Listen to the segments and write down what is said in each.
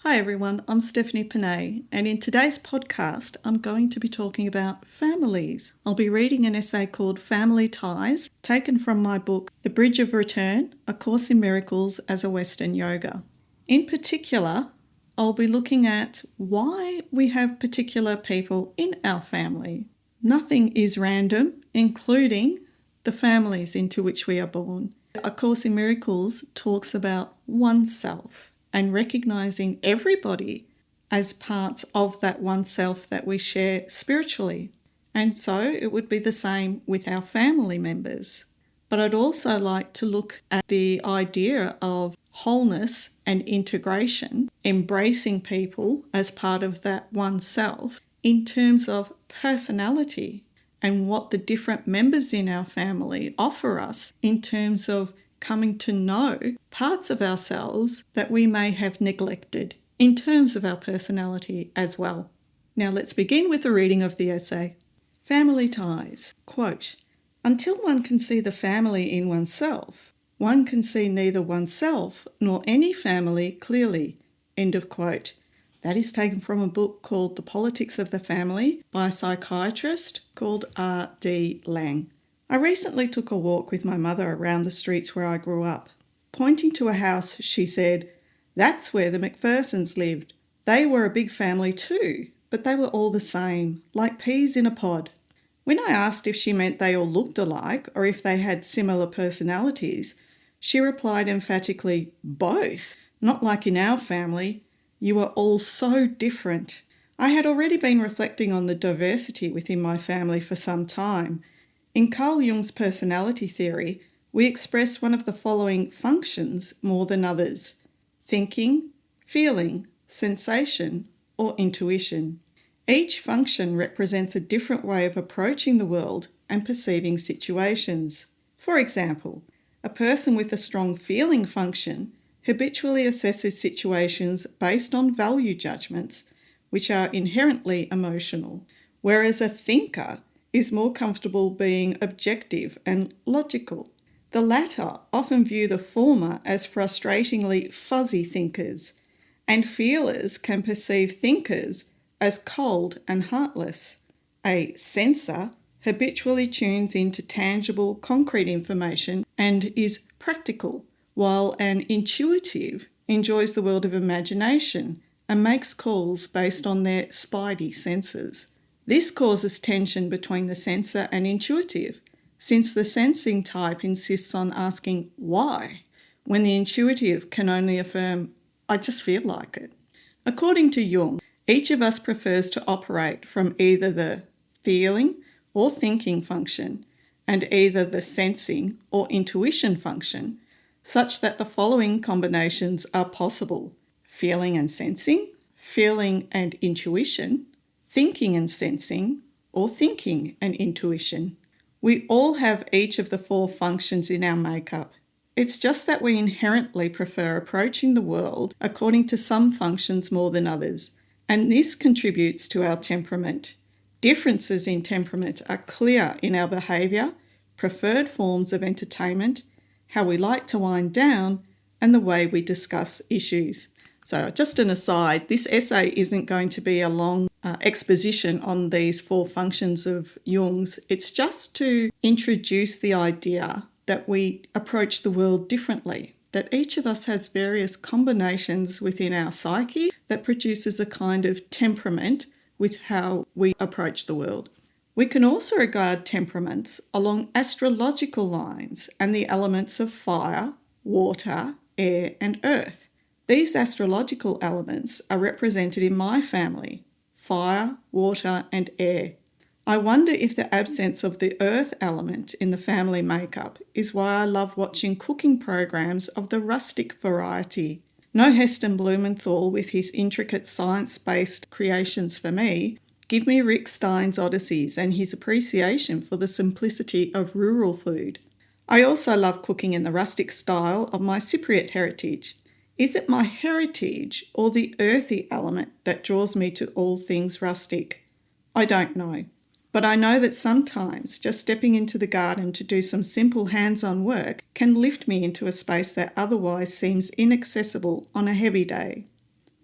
Hi everyone, I'm Stephanie Panay, and in today's podcast I'm going to be talking about families. I'll be reading an essay called Family Ties, taken from my book The Bridge of Return, A Course in Miracles as a Western Yoga. In particular, I'll be looking at why we have particular people in our family. Nothing is random, including the families into which we are born. A Course in Miracles talks about oneself and recognizing everybody as parts of that oneself that we share spiritually. And so it would be the same with our family members. But I'd also like to look at the idea of wholeness and integration, embracing people as part of that oneself in terms of personality and what the different members in our family offer us in terms of coming to know parts of ourselves that we may have neglected in terms of our personality as well. Now let's begin with the reading of the essay. Family Ties. Quote, "Until one can see the family in oneself, one can see neither oneself nor any family clearly." End of quote. That is taken from a book called The Politics of the Family by a psychiatrist called R.D. Laing. I recently took a walk with my mother around the streets where I grew up. Pointing to a house, she said, "That's where the McPhersons lived. They were a big family too, but they were all the same, like peas in a pod." When I asked if she meant they all looked alike or if they had similar personalities, she replied emphatically, "Both. Not like in our family. You are all so different." I had already been reflecting on the diversity within my family for some time. In Carl Jung's personality theory, we express one of the following functions more than others: thinking, feeling, sensation, or intuition. Each function represents a different way of approaching the world and perceiving situations. For example, a person with a strong feeling function habitually assesses situations based on value judgments, which are inherently emotional, whereas a thinker is more comfortable being objective and logical. The latter often view the former as frustratingly fuzzy thinkers, and feelers can perceive thinkers as cold and heartless. A sensor habitually tunes into tangible, concrete information and is practical, while an intuitive enjoys the world of imagination and makes calls based on their spidey senses. This causes tension between the sensor and intuitive, since the sensing type insists on asking why, when the intuitive can only affirm, "I just feel like it." According to Jung, each of us prefers to operate from either the feeling or thinking function and either the sensing or intuition function, such that the following combinations are possible: feeling and sensing, feeling and intuition, thinking and sensing, or thinking and intuition. We all have each of the four functions in our makeup. It's just that we inherently prefer approaching the world according to some functions more than others, and this contributes to our temperament. Differences in temperament are clear in our behaviour, preferred forms of entertainment, how we like to wind down, and the way we discuss issues. So just an aside, this essay isn't going to be a long exposition on these four functions of Jung's. It's just to introduce the idea that we approach the world differently, that each of us has various combinations within our psyche that produces a kind of temperament with how we approach the world. We can also regard temperaments along astrological lines and the elements of fire, water, air, and earth. These astrological elements are represented in my family: fire, water, and air. I wonder if the absence of the earth element in the family makeup is why I love watching cooking programs of the rustic variety. No Heston Blumenthal with his intricate science-based creations for me. Give me Rick Stein's Odysseys and his appreciation for the simplicity of rural food. I also love cooking in the rustic style of my Cypriot heritage. Is it my heritage or the earthy element that draws me to all things rustic? I don't know. But I know that sometimes just stepping into the garden to do some simple hands-on work can lift me into a space that otherwise seems inaccessible on a heavy day.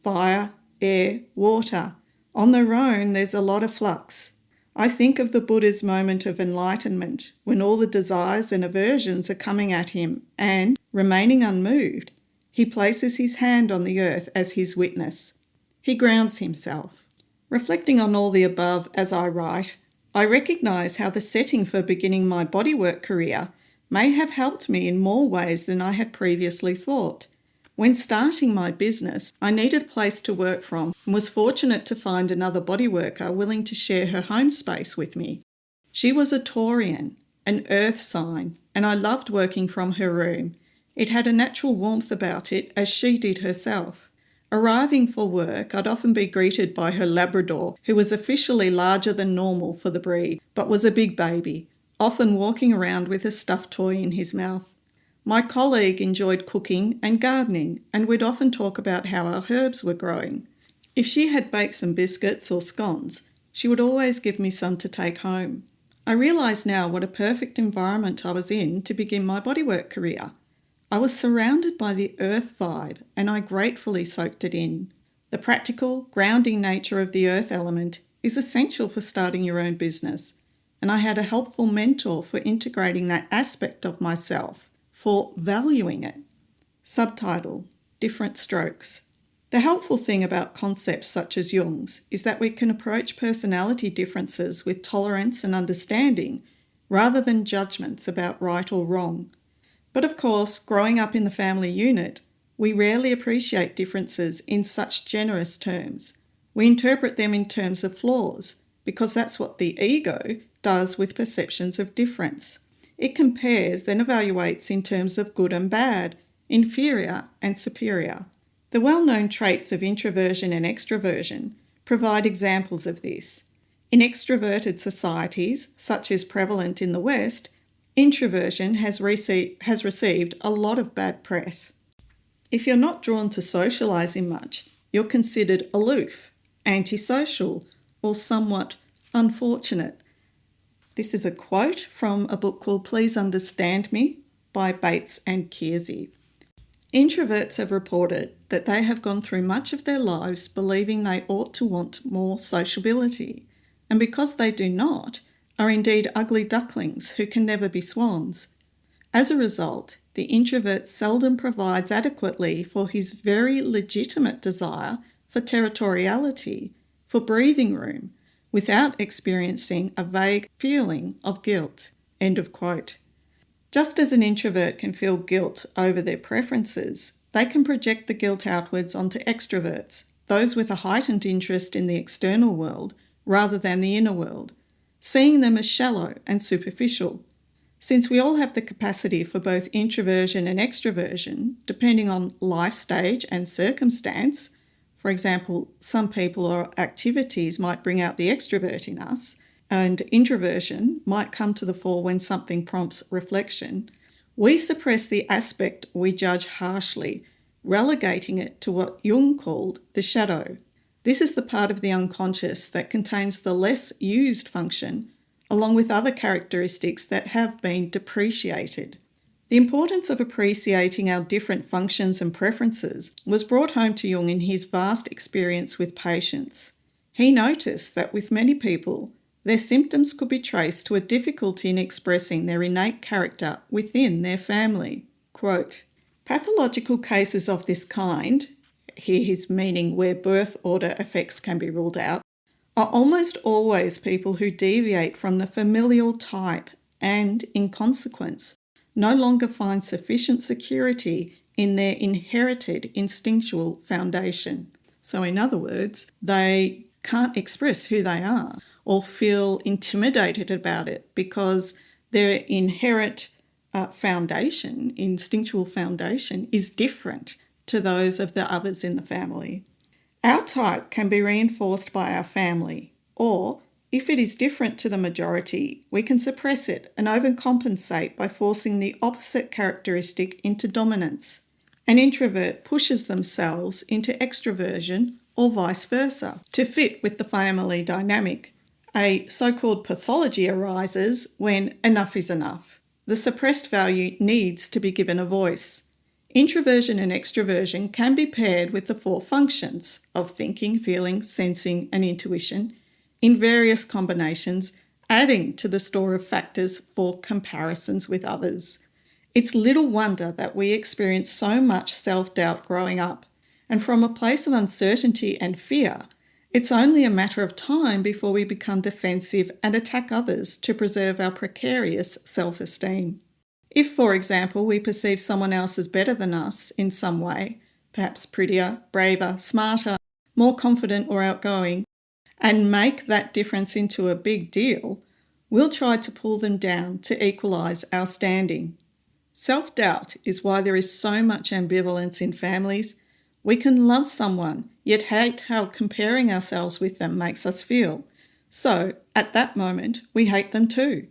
fire, air, water. On their own, there's a lot of flux. I think of the Buddha's moment of enlightenment when all the desires and aversions are coming at him and, remaining unmoved, he places his hand on the earth as his witness. He grounds himself. Reflecting on all the above as I write, I recognise how the setting for beginning my bodywork career may have helped me in more ways than I had previously thought. When starting my business, I needed a place to work from and was fortunate to find another bodyworker willing to share her home space with me. She was a Taurian, an earth sign, and I loved working from her room. It had a natural warmth about it, as she did herself. Arriving for work, I'd often be greeted by her Labrador, who was officially larger than normal for the breed, but was a big baby, often walking around with a stuffed toy in his mouth. My colleague enjoyed cooking and gardening, and we'd often talk about how our herbs were growing. If she had baked some biscuits or scones, she would always give me some to take home. I realise now what a perfect environment I was in to begin my bodywork career. I was surrounded by the earth vibe, and I gratefully soaked it in. The practical, grounding nature of the earth element is essential for starting your own business, and I had a helpful mentor for integrating that aspect of myself, for valuing it. Subtitle: Different Strokes. The helpful thing about concepts such as Jung's is that we can approach personality differences with tolerance and understanding rather than judgments about right or wrong. But of course, growing up in the family unit, we rarely appreciate differences in such generous terms. We interpret them in terms of flaws because that's what the ego does with perceptions of difference. It compares, then evaluates in terms of good and bad, inferior and superior. The well-known traits of introversion and extroversion provide examples of this. In extroverted societies, such as prevalent in the West, introversion has received a lot of bad press. If you're not drawn to socialising much, you're considered aloof, antisocial, or somewhat unfortunate. This is a quote from a book called Please Understand Me by Bates and Kiersey. Introverts have reported that they have gone through much of their lives believing they ought to want more sociability, and because they do not, are indeed ugly ducklings who can never be swans. As a result, the introvert seldom provides adequately for his very legitimate desire for territoriality, for breathing room, without experiencing a vague feeling of guilt. End of quote. Just as an introvert can feel guilt over their preferences, they can project the guilt outwards onto extroverts, those with a heightened interest in the external world rather than the inner world, seeing them as shallow and superficial. Since we all have the capacity for both introversion and extroversion, depending on life stage and circumstance, for example, some people or activities might bring out the extrovert in us, and introversion might come to the fore when something prompts reflection, we suppress the aspect we judge harshly, relegating it to what Jung called the shadow. This is the part of the unconscious that contains the less used function, along with other characteristics that have been depreciated. The importance of appreciating our different functions and preferences was brought home to Jung in his vast experience with patients. He noticed that with many people, their symptoms could be traced to a difficulty in expressing their innate character within their family. Quote, pathological cases of this kind, here his meaning where birth order effects can be ruled out, are almost always people who deviate from the familial type and, in consequence, no longer find sufficient security in their inherited instinctual foundation. So in other words, they can't express who they are or feel intimidated about it because their inherent foundation, instinctual foundation, is different to those of the others in the family. Our type can be reinforced by our family, or if it is different to the majority, we can suppress it and overcompensate by forcing the opposite characteristic into dominance. An introvert pushes themselves into extroversion or vice versa to fit with the family dynamic. A so-called pathology arises when enough is enough. The suppressed value needs to be given a voice. Introversion and extroversion can be paired with the four functions of thinking, feeling, sensing, and intuition in various combinations, adding to the store of factors for comparisons with others. It's little wonder that we experience so much self-doubt growing up, and from a place of uncertainty and fear, it's only a matter of time before we become defensive and attack others to preserve our precarious self-esteem. If, for example, we perceive someone else as better than us in some way, perhaps prettier, braver, smarter, more confident or outgoing, and make that difference into a big deal, we'll try to pull them down to equalise our standing. Self-doubt is why there is so much ambivalence in families. We can love someone, yet hate how comparing ourselves with them makes us feel. So, at that moment, we hate them too.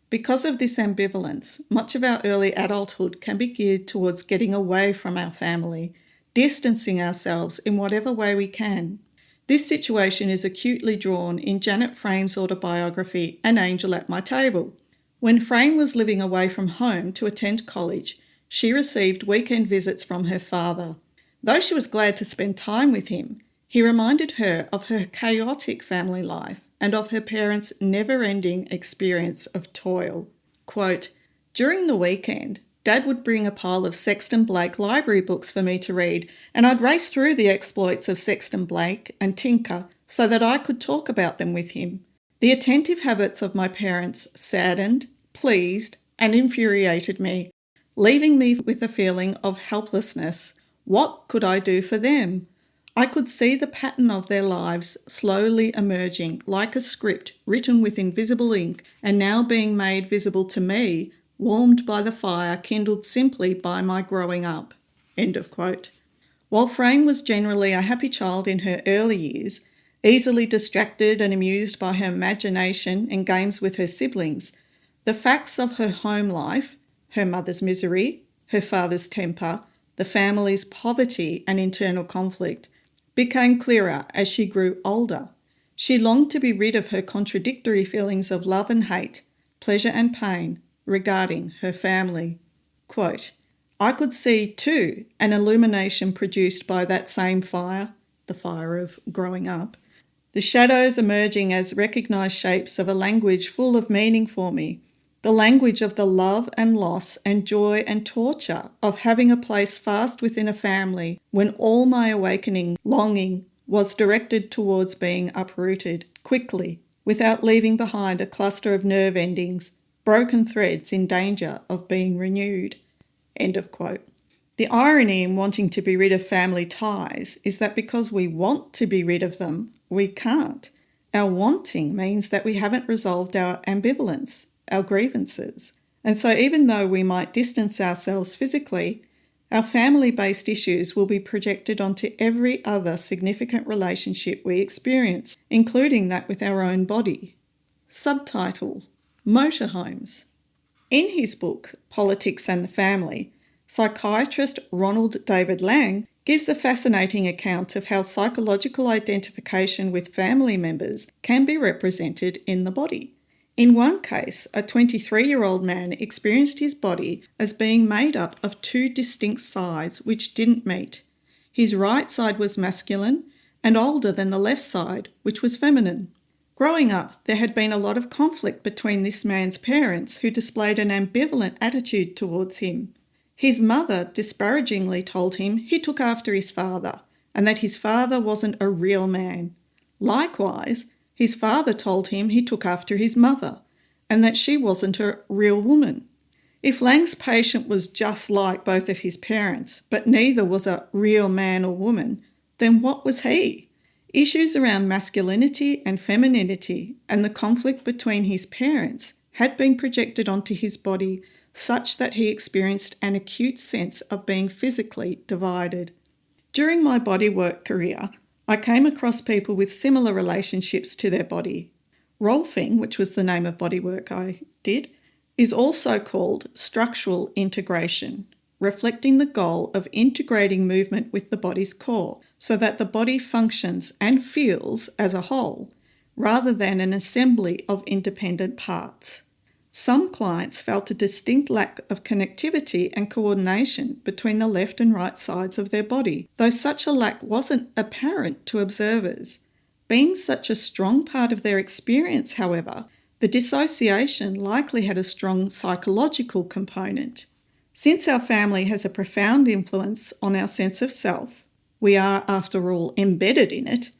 Because of this ambivalence, much of our early adulthood can be geared towards getting away from our family, distancing ourselves in whatever way we can. This situation is acutely drawn in Janet Frame's autobiography, An Angel at My Table. When Frame was living away from home to attend college, she received weekend visits from her father. Though she was glad to spend time with him, he reminded her of her chaotic family life and of her parents' never-ending experience of toil. Quote, "During the weekend, Dad would bring a pile of Sexton Blake library books for me to read, and I'd race through the exploits of Sexton Blake and Tinker so that I could talk about them with him. The attentive habits of my parents saddened, pleased, and infuriated me, leaving me with a feeling of helplessness. What could I do for them? I could see the pattern of their lives slowly emerging like a script written with invisible ink and now being made visible to me, warmed by the fire kindled simply by my growing up." End of quote. While Frame was generally a happy child in her early years, easily distracted and amused by her imagination and games with her siblings, the facts of her home life, her mother's misery, her father's temper, the family's poverty and internal conflict, became clearer as she grew older. She longed to be rid of her contradictory feelings of love and hate, pleasure and pain regarding her family. Quote, "I could see, too, an illumination produced by that same fire, the fire of growing up, the shadows emerging as recognised shapes of a language full of meaning for me, the language of the love and loss and joy and torture of having a place fast within a family when all my awakening longing was directed towards being uprooted quickly, without leaving behind a cluster of nerve endings, broken threads in danger of being renewed." End of quote. The irony in wanting to be rid of family ties is that because we want to be rid of them, we can't. Our wanting means that we haven't resolved our ambivalence, our grievances. And so even though we might distance ourselves physically, our family-based issues will be projected onto every other significant relationship we experience, including that with our own body. Subtitle: Motorhomes. In his book, Politics and the Family, psychiatrist Ronald David Lang gives a fascinating account of how psychological identification with family members can be represented in the body. In one case, a 23-year-old man experienced his body as being made up of two distinct sides which didn't meet. His right side was masculine and older than the left side, which was feminine. Growing up, there had been a lot of conflict between this man's parents, who displayed an ambivalent attitude towards him. His mother disparagingly told him he took after his father and that his father wasn't a real man. Likewise, his father told him he took after his mother and that she wasn't a real woman. If Lang's patient was just like both of his parents, but neither was a real man or woman, then what was he? Issues around masculinity and femininity and the conflict between his parents had been projected onto his body such that he experienced an acute sense of being physically divided. During my bodywork career, I came across people with similar relationships to their body. Rolfing, which was the name of bodywork I did, is also called structural integration, reflecting the goal of integrating movement with the body's core so that the body functions and feels as a whole, rather than an assembly of independent parts. Some clients felt a distinct lack of connectivity and coordination between the left and right sides of their body, though such a lack wasn't apparent to observers. Being such a strong part of their experience, however, the dissociation likely had a strong psychological component. Since our family has a profound influence on our sense of self, we are, after all, embedded in it,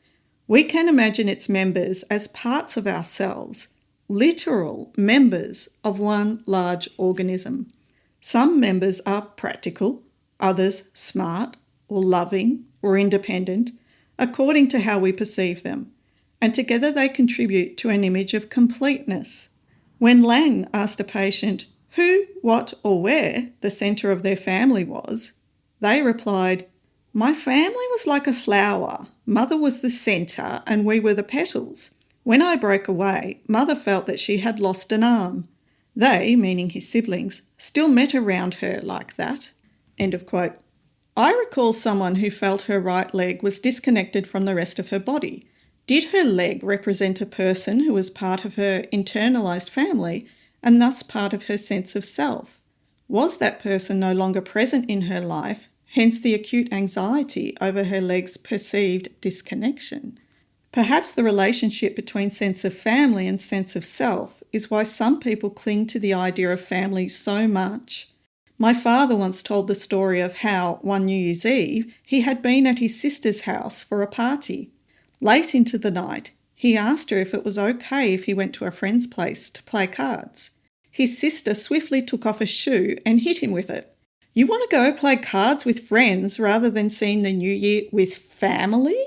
we can imagine its members as parts of ourselves, literal members of one large organism. Some members are practical, others smart or loving or independent, according to how we perceive them, and together they contribute to an image of completeness. When Lang asked a patient who, what or where the centre of their family was, they replied, "My family was like a flower. Mother was the centre and we were the petals. When I broke away, Mother felt that she had lost an arm. They," meaning his siblings, "still met around her like that." End of quote. I recall someone who felt her right leg was disconnected from the rest of her body. Did her leg represent a person who was part of her internalised family and thus part of her sense of self? Was that person no longer present in her life, hence the acute anxiety over her leg's perceived disconnection? Perhaps the relationship between sense of family and sense of self is why some people cling to the idea of family so much. My father once told the story of how, one New Year's Eve, he had been at his sister's house for a party. Late into the night, he asked her if it was okay if he went to a friend's place to play cards. His sister swiftly took off a shoe and hit him with it. "You want to go play cards with friends rather than seeing the New Year with family?"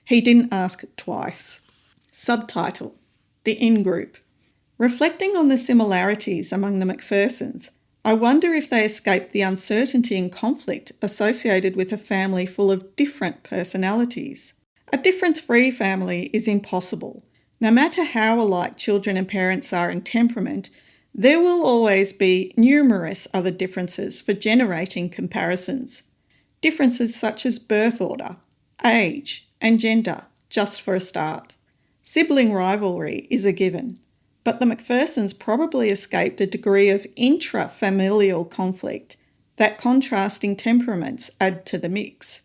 He didn't ask twice. Subtitle: The In-Group. Reflecting on the similarities among the Macphersons, I wonder if they escaped the uncertainty and conflict associated with a family full of different personalities. A difference-free family is impossible. No matter how alike children and parents are in temperament, there will always be numerous other differences for generating comparisons. Differences such as birth order, age, and gender, just for a start. Sibling rivalry is a given, but the Macphersons probably escaped a degree of intra-familial conflict that contrasting temperaments add to the mix.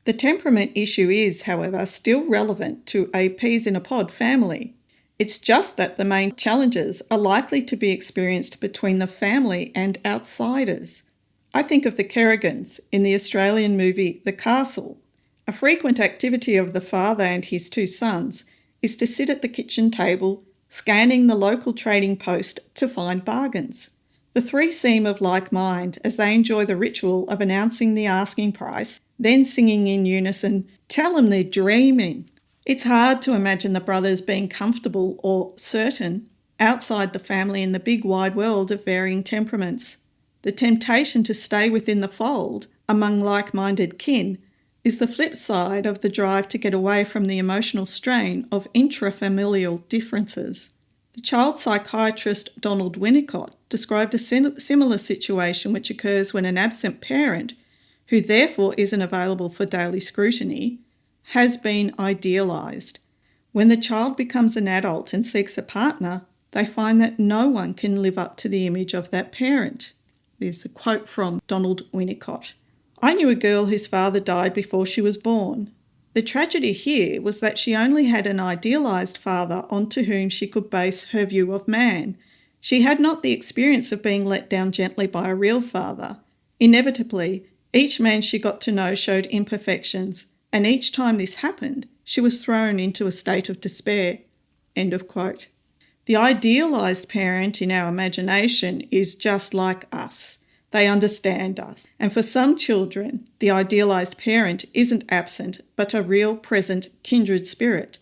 The temperament issue is, however, still relevant to a peas-in-a-pod family. It's just that the main challenges are likely to be experienced between the family and outsiders. I think of the Kerrigans in the Australian movie The Castle. A frequent activity of the father and his two sons is to sit at the kitchen table, scanning the local trading post to find bargains. The three seem of like mind as they enjoy the ritual of announcing the asking price, then singing in unison, "Tell 'em they're dreaming." It's hard to imagine the brothers being comfortable or certain outside the family in the big wide world of varying temperaments. The temptation to stay within the fold among like-minded kin is the flip side of the drive to get away from the emotional strain of intrafamilial differences. The child psychiatrist Donald Winnicott described a similar situation which occurs when an absent parent, who therefore isn't available for daily scrutiny, has been idealised. When the child becomes an adult and seeks a partner, they find that no one can live up to the image of that parent. There's a quote from Donald Winnicott. "I knew a girl whose father died before she was born. The tragedy here was that she only had an idealised father onto whom she could base her view of man. She had not the experience of being let down gently by a real father. Inevitably, each man she got to know showed imperfections, and each time this happened, she was thrown into a state of despair." End of quote. The idealised parent in our imagination is just like us. They understand us. And for some children, the idealised parent isn't absent, but a real, present, kindred spirit.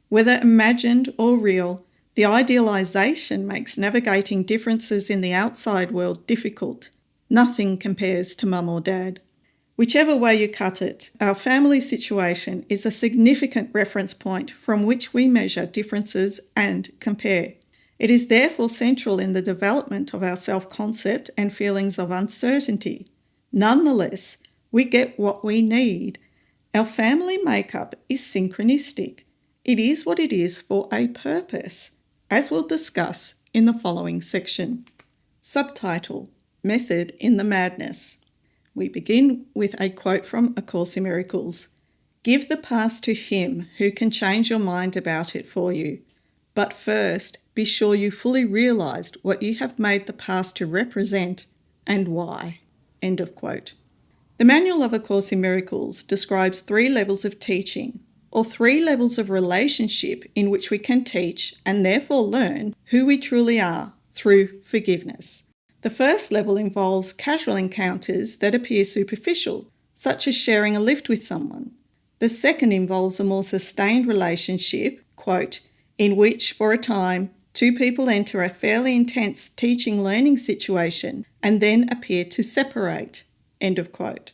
Whether imagined or real, the idealisation makes navigating differences in the outside world difficult. Nothing compares to mum or dad. Whichever way you cut it, our family situation is a significant reference point from which we measure differences and compare. It is therefore central in the development of our self-concept and feelings of uncertainty. Nonetheless, we get what we need. Our family makeup is synchronistic. It is what it is for a purpose, as we'll discuss in the following section. Subtitle: Method in the Madness. We begin with a quote from A Course in Miracles. "Give the past to him who can change your mind about it for you. But first, be sure you fully realised what you have made the past to represent and why." End of quote. The Manual of A Course in Miracles describes 3 levels of teaching, or 3 levels of relationship in which we can teach and therefore learn who we truly are through forgiveness. The first level involves casual encounters that appear superficial, such as sharing a lift with someone. The second involves a more sustained relationship, quote, in which, for a time, 2 people enter a fairly intense teaching-learning situation and then appear to separate. End of quote.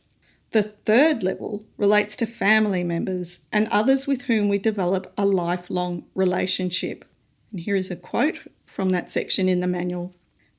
The third level relates to family members and others with whom we develop a lifelong relationship. And here is a quote from that section in the manual.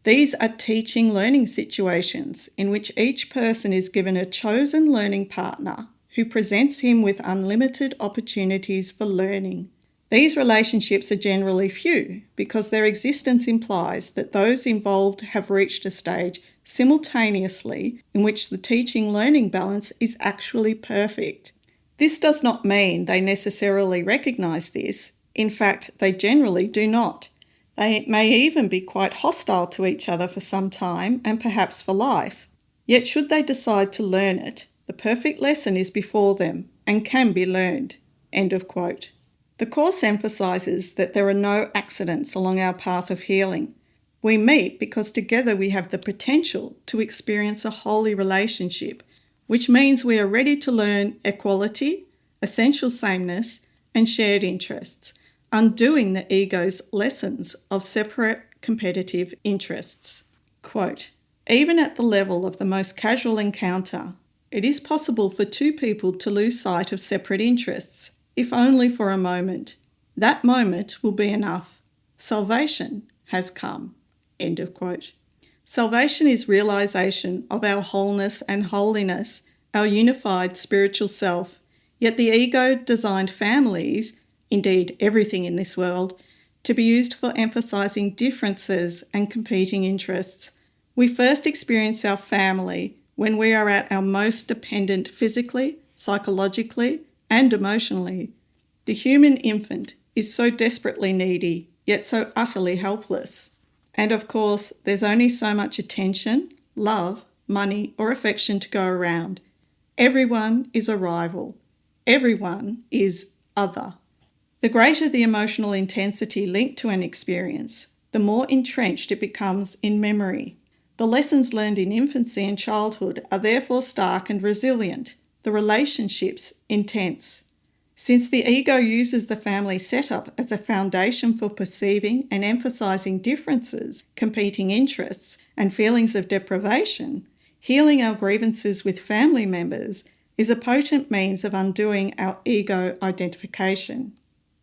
"These are teaching-learning situations in which each person is given a chosen learning partner who presents him with unlimited opportunities for learning. These relationships are generally few because their existence implies that those involved have reached a stage simultaneously in which the teaching-learning balance is actually perfect. This does not mean they necessarily recognise this. In fact, they generally do not. They may even be quite hostile to each other for some time and perhaps for life. Yet should they decide to learn it, the perfect lesson is before them and can be learned." End of quote. The Course emphasises that there are no accidents along our path of healing. We meet because together we have the potential to experience a holy relationship, which means we are ready to learn equality, essential sameness, and shared interests, undoing the ego's lessons of separate competitive interests. Quote, "Even at the level of the most casual encounter, it is possible for 2 people to lose sight of separate interests, if only for a moment. That moment will be enough. Salvation has come." End of quote. Salvation is realisation of our wholeness and holiness, our unified spiritual self. Yet the ego designed families, indeed everything in this world, to be used for emphasising differences and competing interests. We first experience our family when we are at our most dependent physically, psychologically, and emotionally. The human infant is so desperately needy, yet so utterly helpless. And of course, there's only so much attention, love, money, or affection to go around. Everyone is a rival. Everyone is other. The greater the emotional intensity linked to an experience, the more entrenched it becomes in memory. The lessons learned in infancy and childhood are therefore stark and resilient, the relationships intense. Since the ego uses the family setup as a foundation for perceiving and emphasising differences, competing interests, and feelings of deprivation, healing our grievances with family members is a potent means of undoing our ego identification.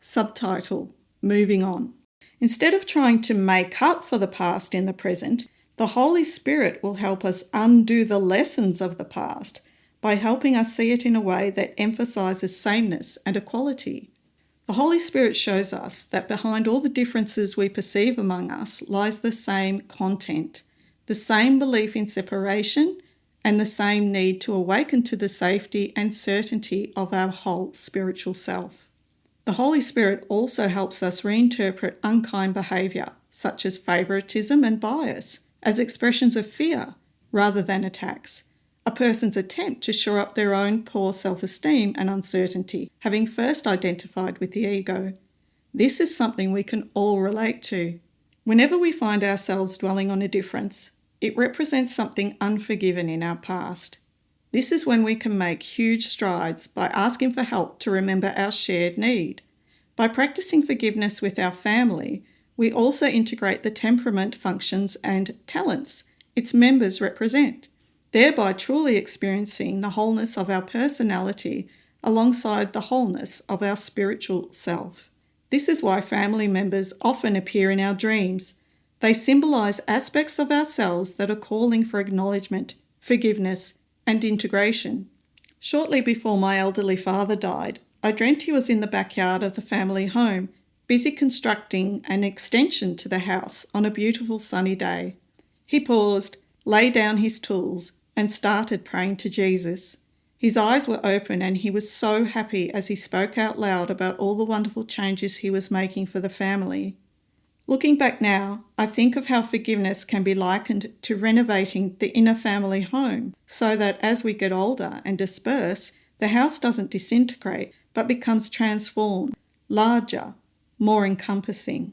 Subtitle: Moving on. Instead of trying to make up for the past in the present, the Holy Spirit will help us undo the lessons of the past by helping us see it in a way that emphasises sameness and equality. The Holy Spirit shows us that behind all the differences we perceive among us lies the same content, the same belief in separation, and the same need to awaken to the safety and certainty of our whole spiritual self. The Holy Spirit also helps us reinterpret unkind behaviour, such as favouritism and bias, as expressions of fear rather than attacks, a person's attempt to shore up their own poor self-esteem and uncertainty, having first identified with the ego. This is something we can all relate to. Whenever we find ourselves dwelling on a difference, it represents something unforgiven in our past. This is when we can make huge strides by asking for help to remember our shared need. By practicing forgiveness with our family, we also integrate the temperament, functions, and talents its members represent, thereby truly experiencing the wholeness of our personality alongside the wholeness of our spiritual self. This is why family members often appear in our dreams. They symbolise aspects of ourselves that are calling for acknowledgement, forgiveness, and integration. Shortly before my elderly father died, I dreamt he was in the backyard of the family home, busy constructing an extension to the house on a beautiful sunny day. He paused, laid down his tools, and started praying to Jesus. His eyes were open and he was so happy as he spoke out loud about all the wonderful changes he was making for the family. Looking back now, I think of how forgiveness can be likened to renovating the inner family home so that as we get older and disperse, the house doesn't disintegrate but becomes transformed, larger, more encompassing.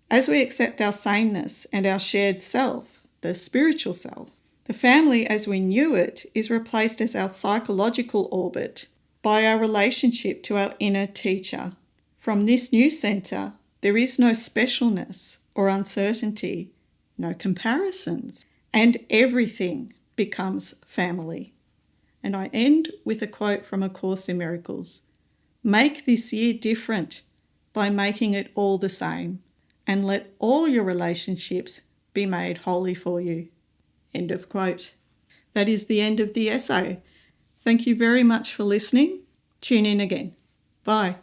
As we accept our sameness and our shared self, the spiritual self, the family as we knew it is replaced as our psychological orbit by our relationship to our inner teacher. From this new centre, there is no specialness or uncertainty, no comparisons, and everything becomes family. And I end with a quote from A Course in Miracles. Make this year different by making it all the same, and let all your relationships be made holy for you. End of quote. That is the end of the essay. Thank you very much for listening. Tune in again. Bye.